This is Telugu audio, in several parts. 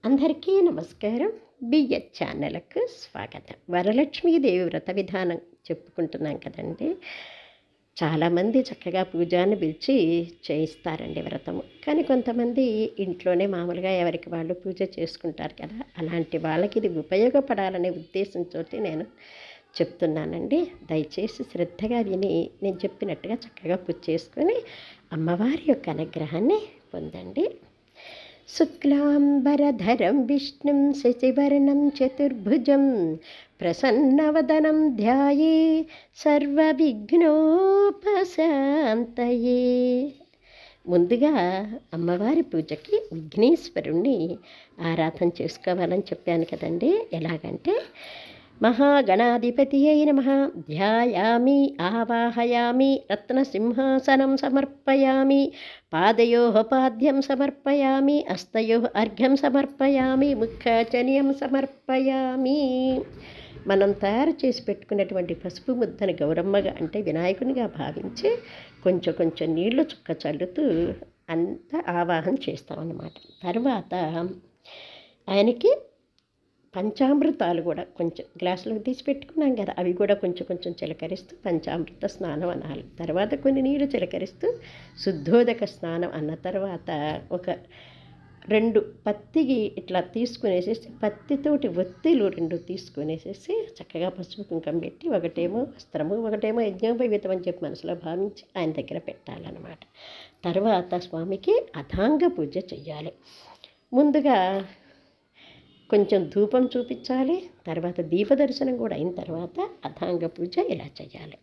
అందరికీ నమస్కారం. బిఎస్ ఛానల్కు స్వాగతం. వరలక్ష్మీదేవి వ్రత విధానం చెప్పుకుంటున్నాం కదండి. చాలామంది చక్కగా పూజాన్ని పిలిచి చేయిస్తారండి వ్రతము. కానీ కొంతమంది ఇంట్లోనే మామూలుగా ఎవరికి వాళ్ళు పూజ చేసుకుంటారు కదా, అలాంటి వాళ్ళకి ఇది ఉపయోగపడాలనే ఉద్దేశంతో నేను చెప్తున్నానండి. దయచేసి శ్రద్ధగా విని నేను చెప్పినట్టుగా చక్కగా పూజ చేసుకొని అమ్మవారి యొక్క అనుగ్రహాన్ని పొందండి. శుక్లాంబరధరం విష్ణుం శశివర్ణం చతుర్భుజం ప్రసన్నవదనం ధ్యాయే సర్వవిఘ్నోపశాంతయే. ముందుగా అమ్మవారి పూజకి విఘ్నేశ్వరుణ్ణి ఆరాధన చేసుకోవాలని చెప్పాను కదండి. ఎలాగంటే మహాగణాధిపతియై నమః ధ్యాయామి ఆవాహయామి రత్నసింహాసనం సమర్పయామి పాదయోః పాద్యం సమర్పయామి హస్తయోః అర్ఘ్యం సమర్పయామి ముఖాచర్యం సమర్పయామి. మనం తయారు చేసి పెట్టుకున్నటువంటి పసుపు ముద్దను గౌరమ్మగా అంటే వినాయకునిగా భావించి కొంచెం కొంచెం నీళ్లు చుక్క చల్లుతూ అంతా ఆవాహన చేస్తామన్నమాట. తర్వాత ఆయనకి పంచామృతాలు కూడా కొంచెం గ్లాసులకు తీసి పెట్టుకున్నాం కదా, అవి కూడా కొంచెం కొంచెం చిలకరిస్తూ పంచామృత స్నానం అనాలి. తర్వాత కొన్ని నీళ్ళు చిలకరిస్తూ శుద్ధోదక స్నానం అన్న తర్వాత ఒక 2 పత్తికి ఇట్లా తీసుకునేసేసి పత్తితోటి ఒత్తిలు 2 తీసుకునేసేసి చక్కగా పసుపు కుంకం పెట్టి ఒకటేమో వస్త్రము ఒకటేమో యజ్ఞోపవీతం అని చెప్పి మనసులో భావించి ఆయన దగ్గర పెట్టాలన్నమాట. తర్వాత స్వామికి అథాంగ పూజ చెయ్యాలి. ముందుగా కొంచెం ధూపం చూపించాలి. తర్వాత దీపదర్శనం కూడా అయిన తర్వాత అథాంగ పూజ ఇలా చేయాలి.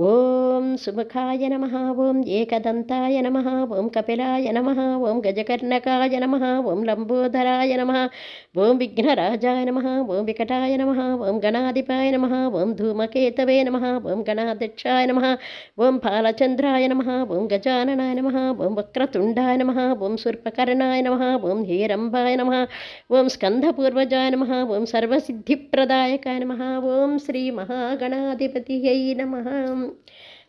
ఓం సుముఖాయ నమః, ఓం ఏకదంతాయ నమః, ఓం కపిలాయ నమః, ఓం గజకర్ణకాయ నమః, ఓం లంబోదరాయ నమః, ఓం విఘ్నరాజాయ నమః, ఓం వికటాయ నమః, ఓం గణాధిపాయ నమః, ఓం ధూమకేతవే నమః, ఓం గణాధ్యక్షాయ నమః, ఓం బాలచంద్రాయ నమః, ఓం గజాననాయ నమః, ఓం వక్రతుండాయ నమః, ఓం శూర్పకర్ణాయ నమః, ఓం హేరంబాయ నమః, ఓం స్కంధపూర్వజాయ నమః, ఓం సర్వసిద్ధిప్రదాయకాయ నమః, ఓం శ్రీ మహాగణాధిపతియై నమః.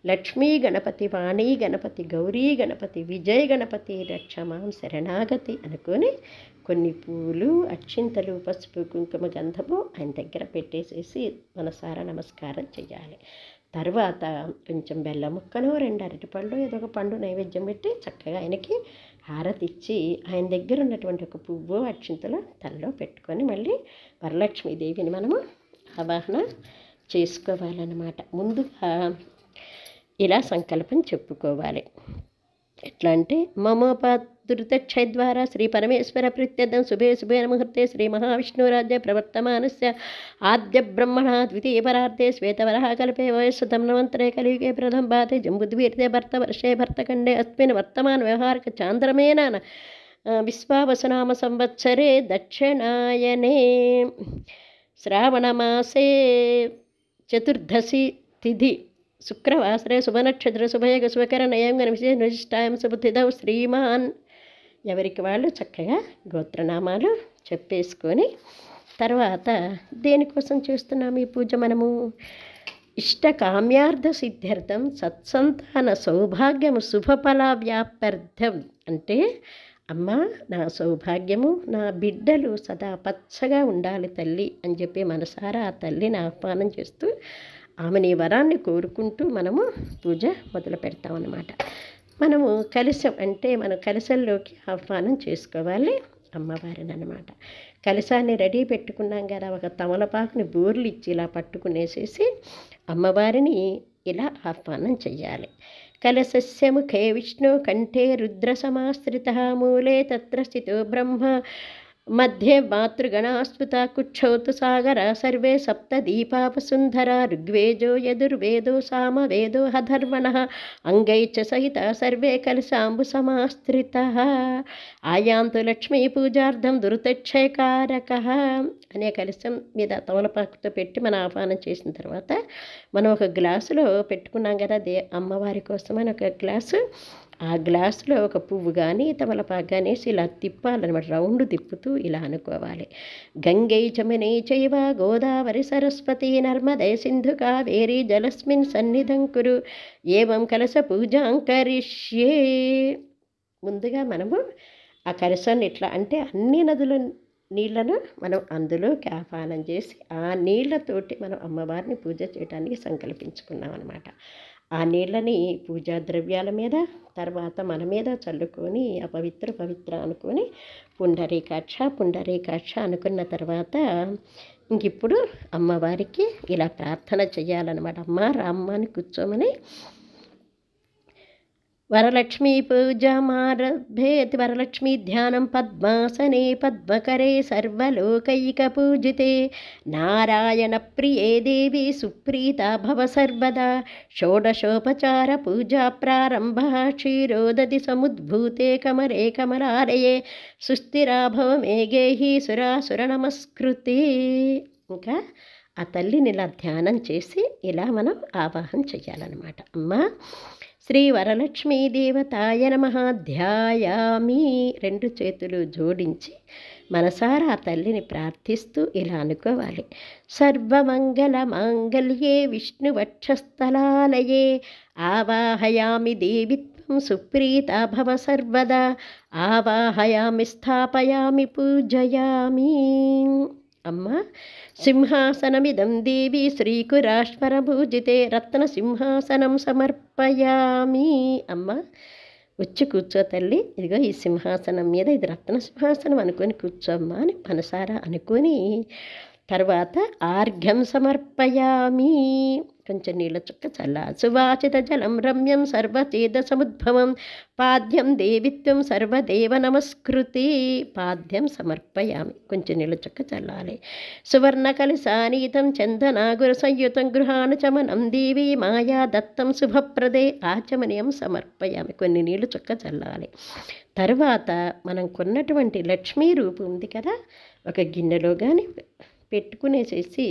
లక్ష్మీ గణపతి, వాణీ గణపతి, గౌరీ గణపతి, విజయ గణపతి రక్షమాం శరణాగతి అనుకొని కొన్ని పూలు అక్షింతలు పసుపు కుంకుమ గంధము ఆయన దగ్గర పెట్టేసేసి మనసారా నమస్కారం చేయాలి. తర్వాత కొంచెం బెల్లం ముక్కను 2 అరటిపళ్ళు ఏదో ఒక పండు నైవేద్యం పెట్టి చక్కగా ఆయనకి హారతిచ్చి ఆయన దగ్గర ఉన్నటువంటి ఒక పువ్వు అక్షింతలు తలలో పెట్టుకొని మళ్ళీ వరలక్ష్మీదేవిని మనము ఆవాహన చేసుకోవాలన్నమాట. ముందుగా ఇలా సంకల్పం చెప్పుకోవాలి. ఎట్లా అంటే మమోపధృతక్షయ ద్వారా శ్రీ పరమేశ్వర ప్రీత్యర్థం శుభే శుభే ముహూర్తే శ్రీ మహావిష్ణురాజ్య ప్రవర్తమానస్య ఆద్య బ్రహ్మణ ద్వితీయ పరార్థే శ్వేతవరహ కల్పే వయస్సుతం నవంతరే కలియుగే ప్రథమ భాతే జంబుద్వీర్తే భర్త వర్షే భర్తఖండే అస్మిన్ వర్తమాన వ్యవహారిక చాంద్రమేన విశ్వావసనామ సంవత్సరే దక్షిణాయనే శ్రావణమాసే చతుర్దశి తిథి శుక్రవాసరే శుభనక్షత్ర శుభయోగ శుభకరణయం విశిష్టాయం శుభతిథౌ శ్రీమాన్. ఎవరికి వాళ్ళు చక్కగా గోత్రనామాలు చెప్పేసుకొని తర్వాత దేనికోసం చేస్తున్నాము ఈ పూజ? మనము ఇష్టకామ్యార్థ సిద్ధ్యర్థం సత్సంతాన సౌభాగ్యము శుభఫల వ్యాప్యర్థం అంటే అమ్మ నా సౌభాగ్యము నా బిడ్డలు సదా పచ్చగా ఉండాలి తల్లి అని చెప్పి మనసారా ఆ తల్లిని ఆహ్వానం చేస్తూ ఆమె వరాన్ని కోరుకుంటూ మనము పూజ మొదలు పెడతామన్నమాట. మనము కలశం అంటే మనం కలశంలోకి ఆహ్వానం చేసుకోవాలి అమ్మవారిని అన్నమాట. కలశాన్ని రెడీ పెట్టుకున్నాం కదా, ఒక తమలపాకుని బోర్లు ఇచ్చి ఇలా పట్టుకునేసేసి అమ్మవారిని ఇలా ఆహ్వానం చెయ్యాలి. కలశస్య ముఖే విష్ణు కంఠే రుద్ర సమాశ్రిత మూలే తత్ర స్థితో బ్రహ్మ మధ్యే మాతృగణాస్ఫుత కుక్షౌతు సాగర సర్వే సప్త దీపాపసుంధర ఋగ్వేదో యదుర్వేదో సామవేదో హధర్వణ అంగై చ సహిత సర్వే కలశాంబు సమాశ్రిత ఆయాంతు లక్ష్మీ పూజార్థం దురితక్షయకారక అనే కలశం మీద తమలపాకుతో పెట్టి మనం ఆహ్వానం చేసిన తర్వాత మనం ఒక గ్లాసులో పెట్టుకున్నాం కదా అమ్మవారి కోసమని ఒక గ్లాసు, ఆ గ్లాసులో ఒక పువ్వు కానీ తమలపాకు కానీ ఇలా తిప్పాలన్నమాట. రౌండ్ తిప్పుతూ ఇలా అనుకోవాలి. గంగై చమనే చైవ గోదావరి సరస్వతి నర్మదే సింధు కావేరీ జలస్మిన్ సన్నిధం కురు ఏవం కలశ పూజాంకరిష్యే. ముందుగా మనము ఆ కలశాన్ని ఇట్లా అంటే అన్ని నదుల నీళ్ళను మనం అందులోకి ఆహ్వానం చేసి ఆ నీళ్ళతోటి మనం అమ్మవారిని పూజ చేయడానికి సంకల్పించుకున్నాం అనమాట. ఆ నీళ్ళని పూజా ద్రవ్యాల మీద, తర్వాత మన మీద చల్లుకొని పవిత్ర అనుకొని పుండరీకాక్ష అనుకున్న తర్వాత ఇంకిప్పుడు అమ్మవారికి ఇలా ప్రార్థన చెయ్యాలన్నమాట. అమ్మ రామ్మ అని కూర్చోమని వరలక్ష్మీ పూజామారభేత్ వరలక్ష్మీ ధ్యానం పద్మాసనే పద్మకరే సర్వలోకైకపూజితే నారాయణ ప్రియే దేవి సుప్రీతా భవ సర్వదా షోడశోపచార పూజా ప్రారంభ క్షీరోదతి సముద్భూతే కమరే కమలాలయే సుస్థిరా భవ మేఘేహి సురాసుర నమస్కృతే. ఇంకా ఆ తల్లిని ఇలా ధ్యానం చేసి ఇలా మనం ఆవాహన చెయ్యాలన్నమాట. అమ్మ శ్రీ వరలక్ష్మీ దేవతాయ నమః ధ్యాయామి. 2 చేతులు జోడించి మనసారా ఆ తల్లిని ప్రార్థిస్తూ ఇలా అనుకోవాలి. సర్వమంగళ మాంగళ్యే విష్ణువక్షస్థలాలయే ఆవాహయామి దేవిత్వం సుప్రీతా భవ సర్వదా ఆవాహయామి స్థాపయామి పూజయామి. అమ్మ సింహాసనమిదం దేవి శ్రీకురాశ్వరభూజితే రత్నసింహాసనం సమర్పయామి. అమ్మ వచ్చి కూర్చో తల్లి, ఇదిగో ఈ సింహాసనం మీద ఇది రత్నసింహాసనం అనుకొని కూర్చోమ్మా అని మనసారా అనుకొని తర్వాత ఆర్ఘ్యం సమర్పయామి. కొంచెం నీళ్ళ చుక్క చల్లాలి. సువాచిత జలం రమ్యం సర్వచేద సముద్భవం పాద్యం దేవిత్వం సర్వదేవ నమస్కృతి. పాద్యం సమర్పయామి. కొంచెం నీళ్ళ చుక్క చల్లాలి. సువర్ణ కలిసానీతం చందనాగుర సంయుతం గృహానుచమనం దేవి మాయా దత్తం శుభప్రదే ఆచమనీయం సమర్పయామి. కొన్ని నీళ్ళు చుక్క చల్లాలి. తర్వాత మనం కొన్నటువంటి లక్ష్మీ రూపం ఉంది కదా, ఒక గిన్నెలో కానీ పెట్టుకునేసేసి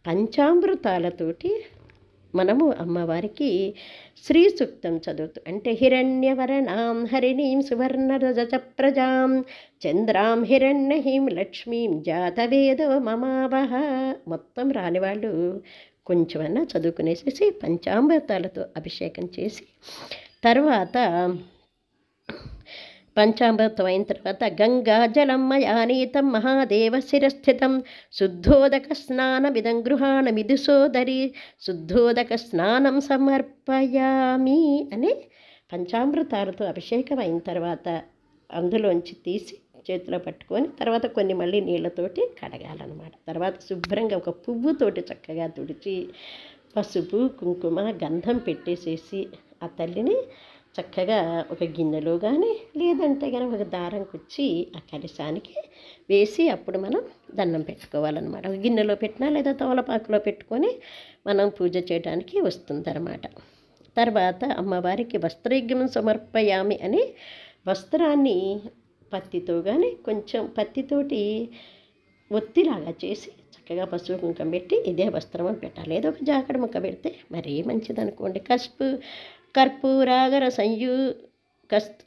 పంచామృతాలతోటి మనము అమ్మవారికి శ్రీ సూక్తం చదువుతూ, అంటే హిరణ్యవరణాం హరిణీం సువర్ణరజ ప్రజాం చంద్రాం హిరణ్యహీం లక్ష్మీం జాతవేదో మమావహ. మొత్తం రాని వాళ్ళు కొంచెమన్నా చదువుకునేసేసి పంచామృతాలతో అభిషేకం చేసి తర్వాత పంచామృతం అయిన తర్వాత గంగా జలం మయానీతం మహాదేవ శిరస్థితం శుద్ధోదక స్నానమిదం గృహాణమిది సోదరి శుద్ధోదక స్నానం సమర్పయామి అని పంచామృతాలతో అభిషేకం అయిన తర్వాత అందులోంచి తీసి చేతిలో పట్టుకొని తర్వాత కొన్ని మళ్ళీ నీళ్ళతోటి కడగాలన్నమాట. తర్వాత శుభ్రంగా ఒక పువ్వుతోటి చక్కగా తుడిచి పసుపు కుంకుమ గంధం పెట్టేసేసి ఆ తల్లిని చక్కగా ఒక గిన్నెలో కానీ లేదంటే కానీ ఒక దారం కుచ్చి ఆ కలశానికి వేసి అప్పుడు మనం దండం పెట్టుకోవాలన్నమాట. ఒక గిన్నెలో పెట్టినా లేదా తమలపాకులో పెట్టుకొని మనం పూజ చేయడానికి వస్తుందన్నమాట. తర్వాత అమ్మవారికి వస్త్రయజ్ఞం సమర్పయామి అని వస్త్రాన్ని పత్తితో కానీ కొంచెం పత్తితోటి ఒత్తిలాగా చేసి చక్కగా పసుపు కుంకుమ పెట్టి ఇదే వస్త్రం అని పెట్టాలి. ఏదో ఒక జాకెట్ ముక్క పెడితే మరీ మంచిది అనుకోండి.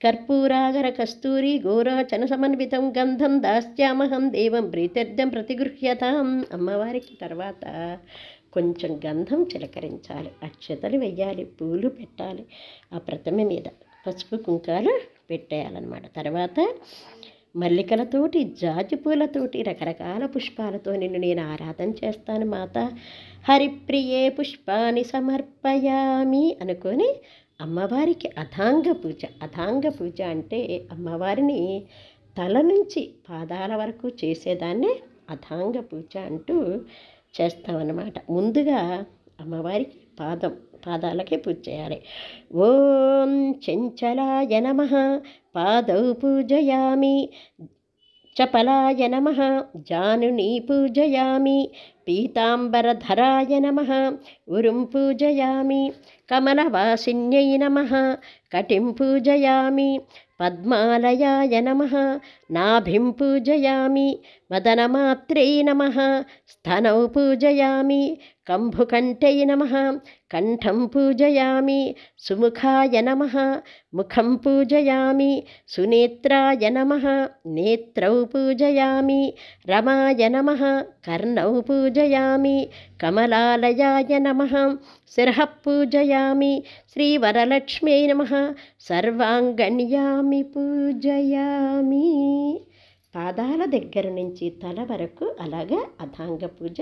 కర్పూరాగర కస్తూరి గోరాచన సమన్వితం గంధం దాస్యామహం దేవం ప్రీత్యర్థం ప్రతిగృహ్యతాం. అమ్మవారికి తర్వాత కొంచెం గంధం చిలకరించాలి, అక్షతలు వెయ్యాలి, పూలు పెట్టాలి, ఆ ప్రతిమ మీద పసుపు కుంకాలు పెట్టేయాలన్నమాట. తర్వాత మల్లికలతోటి జాజి పూలతోటి రకరకాల పుష్పాలతో నిన్ను నేను ఆరాధన చేస్తాను మాత, హరిప్రియే పుష్పాన్ని సమర్పయామి అనుకొని అమ్మవారికి అథాంగ పూజ అంటే అమ్మవారిని తల నుంచి పాదాల వరకు చేసేదాన్నే అథాంగ పూజ అంటూ చేస్తామన్నమాట. ముందుగా అమ్మవారికి పాదాలకే పూజ చేయాలి. ఓం చంచలాయ నమః పాదౌ పూజయామి, చపలాయ నమః జానునీ పూజయామి, పీతాంబరధరాయ నమః ఉరుం పూజయామి, కమలవాసిన్యై నమః కటిం పూజయామి, పద్మాలయాయ నమః నాభిం పూజయామి, వదనమాత్రై నమః స్తనౌ పూజయామి, కంభుకంఠై నమః కంఠం పూజయామి, సుముఖాయ నమః ముఖం పూజయామి, సునేత్రాయ నమః నేత్రౌ పూజయామి, రమాయ నమః కర్ణౌ పూజయామి, కమలాలయాయ నమః శిరః పూజయామి, శ్రీవరలక్ష్మ్యై నమః సర్వాంగణ్యామి పూజయామి. పాదాల దగ్గర నుంచి తల వరకు అలాగా అథాంగ పూజ